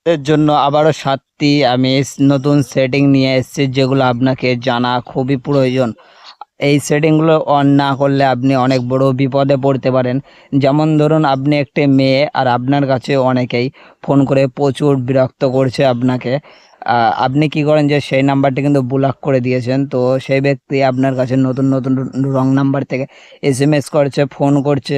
এর জন্য আবারও 7টি আমি নতুন সেটিং নিয়ে এসেছি, যেগুলো আপনাকে জানা খুবই প্রয়োজন। এই সেটিংগুলো অন না করলে আপনি অনেক বড় বিপদে পড়তে পারেন। যেমন ধরুন, আপনি একটি মেয়ে আর আপনার কাছে অনেকেই ফোন করে প্রচুর বিরক্ত করছে আপনাকে। আপনি কি করেন যে সেই নাম্বারটি কিন্তু ব্লক করে দিয়েছেন, তো সেই ব্যক্তি আপনার কাছে নতুন নতুন রং নাম্বার থেকে এসএমএস করছে, ফোন করছে,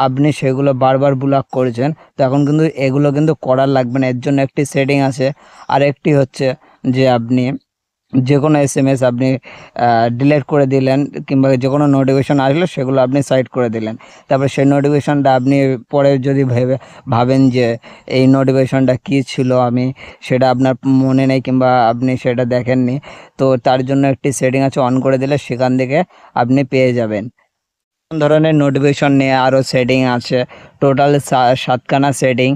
আপনি সেগুলো বারবার ব্লক করছেন। তো এখন কিন্তু এগুলো কিন্তু করার লাগবে না। এর জন্য একটি সেটিং আছে। আর একটি হচ্ছে যে আপনি যে কোনো এসএমএস আপনি ডিলিট করে দিলেন, কিংবা যে কোনো নোটিফিকেশন আসলে সেগুলো আপনি সাইড করে দিলেন। তারপরে সেই নোটিফিকেশনটা আপনি পরে যদি ভাবেন যে এই নোটিফিকেশনটা কী ছিল, আমি সেটা আপনার মনে নেই কিংবা আপনি সেটা দেখেননি, তো তার জন্য একটি সেটিং আছে, অন করে দিলে সেখান থেকে আপনি পেয়ে যাবেন। ধরনের নোটিফিকেশন নিয়ে আরও সেটিং আছে, টোটাল 7খানা সেটিং,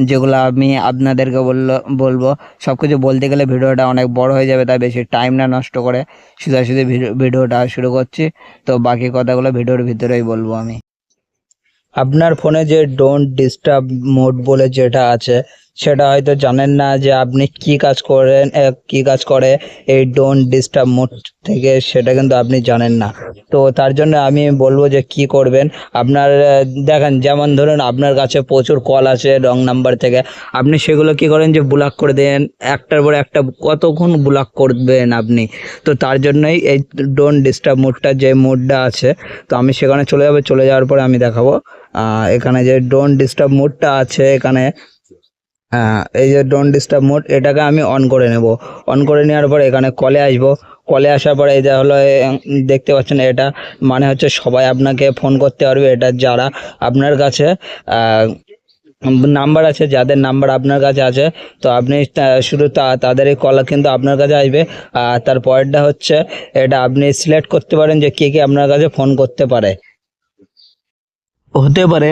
যেগুলো আমি আপনাদেরকে বলবো। সব কিছু বলতে গেলে ভিডিওটা অনেক বড় হয়ে যাবে, তাই বেশি টাইম না নষ্ট করে সোজাসুজি ভিডিওটা শুরু করছি। তো বাকি কথাগুলো ভিডিওর ভিতরেই বলবো আমি। আপনার ফোনে যে ডোন্ট ডিস্টার্ব মোড বলে যেটা আছে, সেটা হয়তো জানেন না যে আপনি কি কাজ করেন, কি কাজ করে এই ডোন্ট ডিস্টার্ব মোড থেকে, সেটা কিন্তু আপনি জানেন না। তো তার জন্য আমি বলবো যে কি করবেন। আপনার দেখেন, যেমন ধরুন আপনার কাছে প্রচুর কল আছে রং নাম্বার থেকে, আপনি সেগুলো কি করেন যে ব্লক করে দেন, একটার পর একটা কতক্ষণ ব্লক করবেন আপনি। তো তার জন্যই এই ডোন্ট ডিস্টার্ব মোডটা, যে মোডটা আছে, তো আমি সেখানে চলে যাওয়ার পরে আমি দেখাবো। এখানে যে ডোন্ট ডিস্টার্ব মোডটা আছে, এখানে এই যে ডোন্ট ডিস্টার্ব মোড, এটাকে আমি অন করে নেব। অন করে নেওয়ার পরে এখানে কলে আসবো। কলে আসার পরে এই যে হলো দেখতে পাচ্ছেন, এটা মানে হচ্ছে সবাই আপনাকে ফোন করতে পারবে। এটা যারা আপনার কাছে নাম্বার আছে, যাদের নাম্বার আপনার কাছে আছে, তো আপনি শুধু তাদেরই কল কিন্তু আপনার কাছে আসবে। আর তারপরেরটা হচ্ছে, এটা আপনি সিলেক্ট করতে পারেন যে কে কে আপনার কাছে ফোন করতে পারে। হতে পারে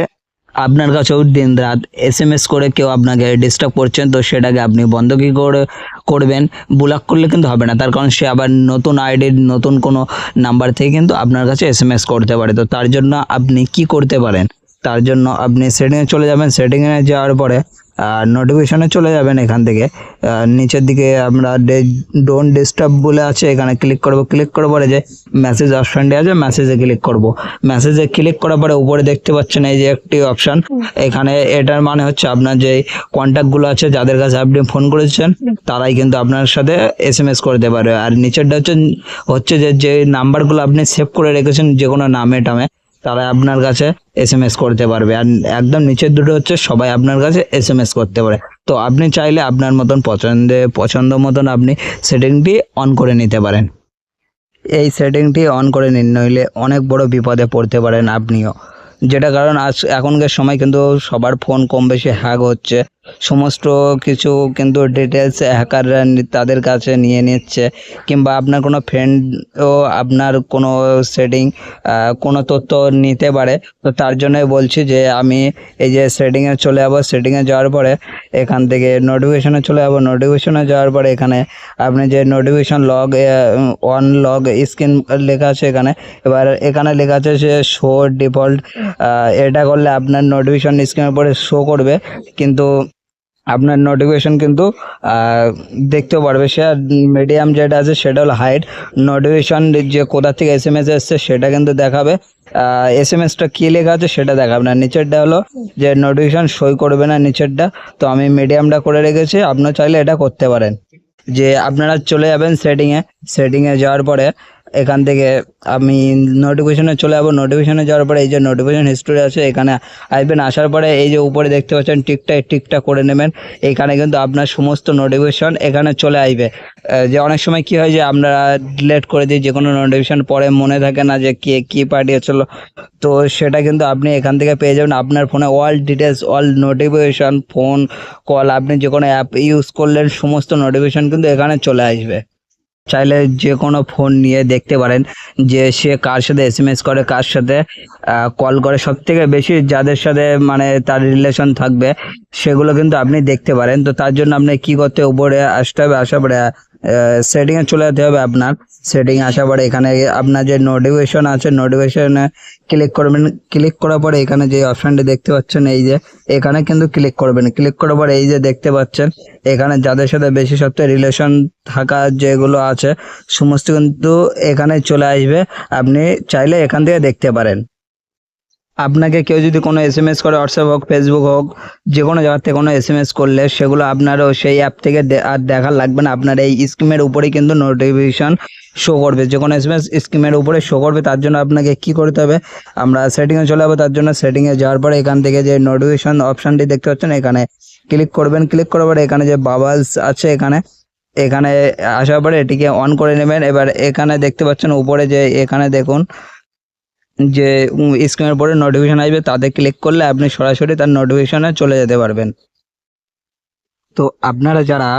আপনার কাছেও দিন রাত এসএমএস করে কেউ আপনাকে ডিস্টার্ব করছেন, তো সেটাকে আপনি বন্ধ কি করে করবেন। ব্লক করলে কিন্তু হবে না, তার কারণ সে আবার নতুন আইডির নতুন কোনো নাম্বার থেকে কিন্তু আপনার কাছে এসএমএস করতে পারে। তো তার জন্য আপনি কি করতে পারেন, তার জন্য আপনি সেটিংয়ে চলে যাবেন। সেটিংয়ে যাওয়ার পরে নোটিফিকেশনে চলে যাবেন। এখান থেকে নিচের দিকে আমরা ডোন্ট ডিস্টার্ব বলে আছে, এখানে ক্লিক করব। ক্লিক করার পরে যে মেসেজ অপশানটি আছে, মেসেজে ক্লিক করব। মেসেজে ক্লিক করার পরে উপরে দেখতে পাচ্ছেন এই যে একটি অপশান, এখানে এটার মানে হচ্ছে আপনার যে কন্ট্যাক্টগুলো আছে, যাদের কাছে আপনি ফোন করেছেন, তারাই কিন্তু আপনার সাথে এসএমএস করতে পারে। আর নিচেরটা হচ্ছে যে নাম্বারগুলো আপনি সেভ করে রেখেছেন যে কোনো নামে টামে, তারা আপনার কাছে এসএমএস করতে পারবে। আর একদম নিচের দুটো হচ্ছে সবাই আপনার কাছে এসএমএস করতে পারে। তো আপনি চাইলে আপনার মতন পছন্দ মতন আপনি সেটিংটি অন করে নিতে পারেন। এই সেটিংটি অন করে নিন, নইলে অনেক বড় বিপদে পড়তে পারেন আপনিও। যেটা কারণ এখনকার সময় কিন্তু সবার ফোন কম বেশি হ্যাক হচ্ছে, সমস্ত কিছু কিন্তু ডিটেলস হ্যাকাররা তাদের কাছে নিয়ে নিচ্ছে, কিংবা আপনার কোনো ফ্রেন্ডও আপনার কোনো সেটিং কোনো তথ্য নিতে পারে। তো তার জন্যই বলছি যে আমি এই যে সেটিংয়ে চলে যাবো। সেটিংয়ে যাওয়ার পরে এখান থেকে নোটিফিকেশনে চলে যাবো। নোটিফিকেশনে যাওয়ার পরে এখানে আপনি যে notification log on log screen লেখা আছে এখানে, এবার এখানে লেখা আছে যে শো ডিফল্ট, এটা করলে আপনার নোটিফিকেশন স্ক্রিনের উপরে শো করবে, কিন্তু আপনার নোটিফিকেশন কিন্তু দেখতেও পারবে সে। আর মিডিয়াম যেটা আছে সেটা হলো হাইড, নোটিফিকেশন যে কোথা থেকে এসএমএস এসছে সেটা কিন্তু দেখাবে, এসএমএসটা কী লেখা আছে সেটা দেখাবে না। নিচেরটা হলো যে নোটিফিকেশন সই করবে না নিচেরটা, তো আমি মিডিয়ামটা করে রেখেছি, আপনারা চাইলে এটা করতে পারেন। যে আপনারা চলে যাবেন সেটিংয়ে যাওয়ার পরে এখান থেকে আমি নোটিফিকেশনে চলে যাবো। নোটিফিকেশনে যাওয়ার পরে এই যে নোটিফিকেশন হিস্টোরি আছে, এখানে আসবেন। আসার পরে এই যে উপরে দেখতে পাচ্ছেন টিকটা করে নেবেন। এইখানে কিন্তু আপনার সমস্ত নোটিফিকেশন এখানে চলে আসবে। যে অনেক সময় কি হয় যে আমরা ডিলিট করে দিই যে কোনো নোটিফিকেশন, পরে মনে থাকে না যে কে কী পাঠিয়েছিল, তো সেটা কিন্তু আপনি এখান থেকে পেয়ে যাবেন। আপনার ফোনে all details, all notification, phone call, আপনি যে কোনো অ্যাপ ইউজ করলেন সমস্ত নোটিফিকেশন কিন্তু এখানে চলে আসবে। চাইলে যে কোনো ফোন নিয়ে দেখতে পারেন যে সে কার সাথে এসএমএস করে, কার সাথে কল করে, সব থেকে বেশি যাদের সাথে মানে তার রিলেশন থাকবে সেগুলো কিন্তু আপনি দেখতে পারেন। তো তার জন্য আপনি কি করতে, উপরে আসতে হবে। আসার পরে সেটিংয়ে চলে যেতে হবে আপনার। সেটিং আসার পরে এখানে আপনার যে নোটিফিকেশন আছে নোটিফিকেশনে ক্লিক করবেন। ক্লিক করার পরে এখানে যে অপশানটি দেখতে পাচ্ছেন এই যে এখানে কিন্তু ক্লিক করবেন। ক্লিক করার পরে এই যে দেখতে পাচ্ছেন এখানে যাদের সাথে বেশি সপ্তাহে রিলেশন থাকা যেগুলো আছে সমস্ত কিন্তু এখানে চলে আসবে। আপনি চাইলে এখান থেকে দেখতে পারেন। আপনাকে কেউ যদি কোনো এসএমএস করে হোয়াটসঅ্যাপ হোক ফেসবুক হোক যে কোনো জায়গা থেকে কোনো এসএমএস করলে সেগুলো আপনারও সেই অ্যাপ থেকে আর দেখার লাগবে না। আপনার এই স্ক্রিমের উপরেই কিন্তু নোটিফিকেশন শো করবে, যে কোনো এসএমএস স্ক্রিমের উপরে শো করবে। তার জন্য আপনাকে কি করতে হবে, আমরা সেটিংয়ে চলে যাবো। তার জন্য সেটিংয়ে যাওয়ার পরে এখান থেকে যে নোটিফিকেশন অপশানটি দেখতে পাচ্ছেন এখানে ক্লিক করবেন। ক্লিক করার পরে এখানে যে বাবলস আছে এখানে আসার পরে এটিকে অন করে নেবেন। এবার এখানে দেখতে পাচ্ছেন উপরে যে এখানে দেখুন যে স্ক্রিনের পরে নোটিফিকেশন আসবে, তাতে ক্লিক করলে আপনি সরাসরি তার নোটিফিকেশনে চলে যেতে পারবেন। তো আপনারা যারা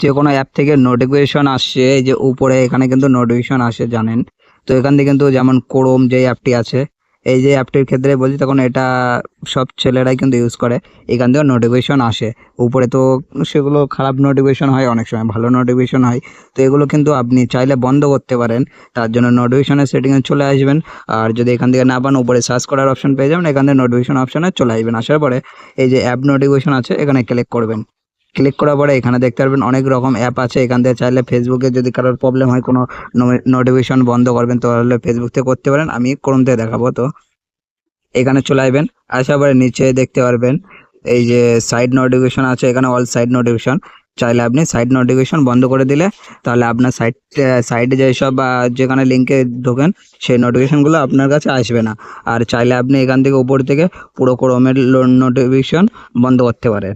যে কোনো অ্যাপ থেকে নোটিফিকেশন আসছে, এই যে উপরে এখানে কিন্তু নোটিফিকেশন আসে জানেন, তো এখান থেকে কিন্তু যেমন ক্রোম যে অ্যাপটি আছে এই যে অ্যাপটির ক্ষেত্রে বলছি, তখন এটা সব ছেলেরাই কিন্তু ইউজ করে। এখান থেকে নোটিফিকেশন আসে উপরে, তো সেগুলো খারাপ নোটিফিকেশন হয়, অনেক সময় ভালো নোটিফিকেশন হয়। তো এগুলো কিন্তু আপনি চাইলে বন্ধ করতে পারেন। তার জন্য নোটিফিকেশনের সেটিংয়ে চলে আসবেন। আর যদি এখান থেকে না পান উপরে সার্চ করার অপশন পেয়ে যাবেন, এখান থেকে নোটিফিকেশন অপশনে চলে আসবেন। আসার পরে এই যে অ্যাপ নোটিফিকেশন আছে এখানে ক্লিক করবেন। ক্লিক করার পরে এখানে দেখতে পারবেন অনেক রকম অ্যাপ আছে। এখান থেকে চাইলে ফেসবুকে যদি কারোর প্রবলেম হয় কোনো নোটিফিকেশন বন্ধ করবেন তাহলে ফেসবুক থেকে করতে পারেন। আমি ক্রোম থেকে দেখাবো। তো এখানে চলে আসবেন। আসার পরে নিচে দেখতে পারবেন এই যে সাইড নোটিফিকেশন আছে, এখানে অল সাইড নোটিফিকেশন। চাইলে আপনি সাইড নোটিফিকেশন বন্ধ করে দিলে তাহলে আপনার সাইডে যেসব যেখানে লিঙ্কে ঢোকেন সেই নোটিফিকেশনগুলো আপনার কাছে আসবে না। আর চাইলে আপনি এখান থেকে উপর থেকে পুরো ক্রোমের নোটিফিকেশন বন্ধ করতে পারেন।